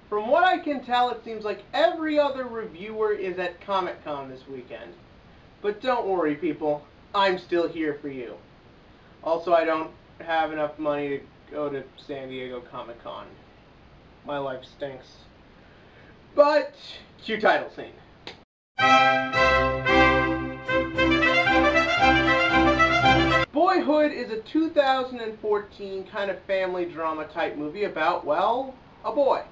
From what I can tell, it seems like every other reviewer is at Comic-Con this weekend. But don't worry, people. I'm still here for you. Also, I don't have enough money to go to San Diego Comic-Con. My life stinks. But, cue title scene. Boyhood is a 2014 kind of family drama type movie about, well, a boy.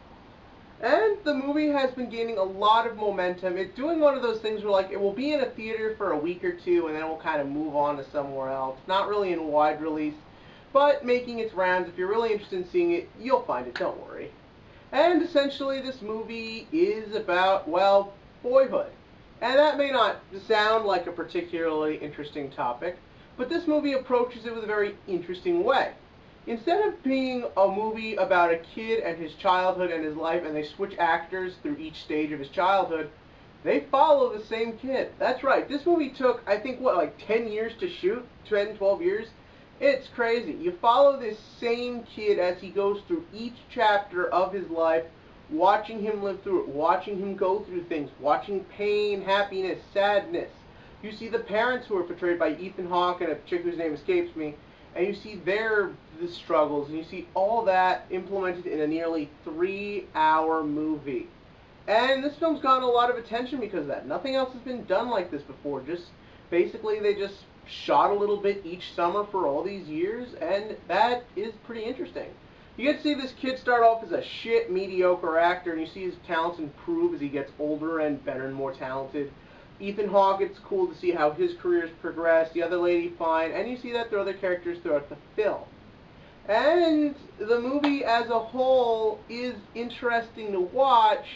And the movie has been gaining a lot of momentum. It's doing one of those things where, like, it will be in a theater for a week or two and then it will kind of move on to somewhere else. Not really in wide release, but making its rounds. If you're really interested in seeing it, you'll find it, don't worry. And essentially this movie is about, well, boyhood. And that may not sound like a particularly interesting topic, but this movie approaches it with a very interesting way. Instead of being a movie about a kid and his childhood and his life, and they switch actors through each stage of his childhood, they follow the same kid. That's right. This movie took, I think, what, like 10 years to shoot? 10, 12 years? It's crazy. You follow this same kid as he goes through each chapter of his life, watching him live through it, watching him go through things, watching pain, happiness, sadness. You see the parents who are portrayed by Ethan Hawke and a chick whose name escapes me, and you see the struggles, and you see all that implemented in a nearly 3-hour movie. And this film's gotten a lot of attention because of that. Nothing else has been done like this before. Basically, they just shot a little bit each summer for all these years, and that is pretty interesting. You get to see this kid start off as a shit, mediocre actor, and you see his talents improve as he gets older and better and more talented. Ethan Hawke, it's cool to see how his career's progressed. The other lady, fine. And you see that through other characters throughout the film. And the movie as a whole is interesting to watch,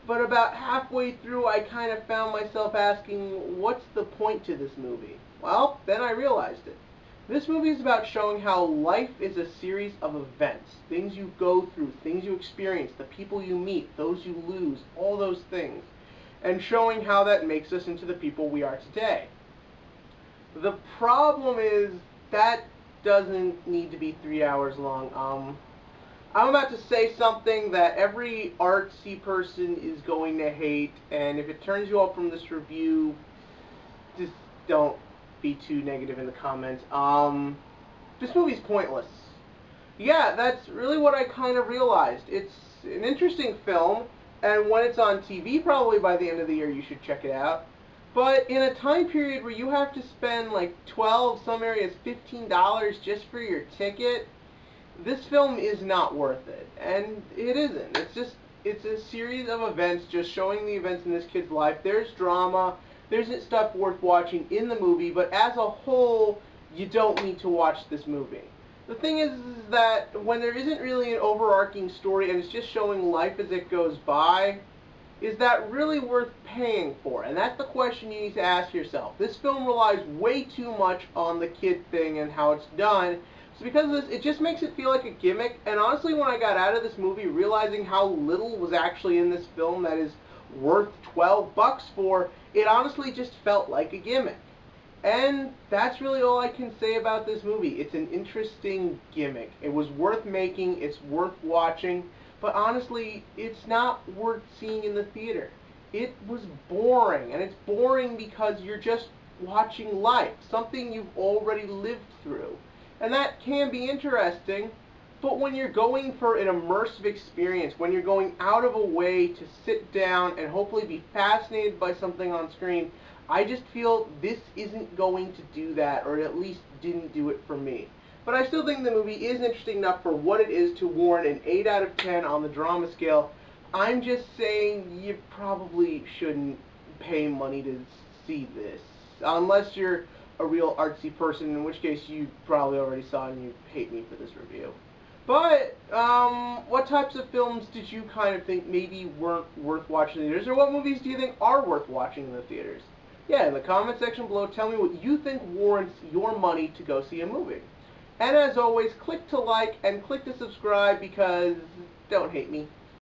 but about halfway through I kind of found myself asking, what's the point to this movie? Well, then I realized it. This movie is about showing how life is a series of events. Things you go through, things you experience, the people you meet, those you lose, all those things. And showing how that makes us into the people we are today. The problem is that doesn't need to be 3 hours long. I'm about to say something that every artsy person is going to hate, and if it turns you off from this review, just don't be too negative in the comments. This movie's pointless. Yeah, that's really what I kind of realized. It's an interesting film, and when it's on TV, probably by the end of the year, you should check it out. But in a time period where you have to spend like $12, some areas $15 just for your ticket, this film is not worth it. And it isn't. It's a series of events just showing the events in this kid's life. There's drama, there's stuff worth watching in the movie, but as a whole, you don't need to watch this movie. The thing is that when there isn't really an overarching story and it's just showing life as it goes by, is that really worth paying for? And that's the question you need to ask yourself. This film relies way too much on the kid thing and how it's done. So because of this, it just makes it feel like a gimmick. And honestly, when I got out of this movie realizing how little was actually in this film that is worth $12 for, it honestly just felt like a gimmick. And that's really all I can say about this movie. It's an interesting gimmick. It was worth making, it's worth watching, but honestly, it's not worth seeing in the theater. It was boring, and it's boring because you're just watching life, something you've already lived through. And that can be interesting, but when you're going for an immersive experience, when you're going out of a way to sit down and hopefully be fascinated by something on screen, I just feel this isn't going to do that, or at least didn't do it for me. But I still think the movie is interesting enough for what it is to warrant an 8 out of 10 on the drama scale. I'm just saying you probably shouldn't pay money to see this. Unless you're a real artsy person, in which case you probably already saw it and you hate me for this review. But, what types of films did you kind of think maybe weren't worth watching in the theaters? Or what movies do you think are worth watching in the theaters? Yeah, in the comment section below, tell me what you think warrants your money to go see a movie. And as always, click to like and click to subscribe because don't hate me.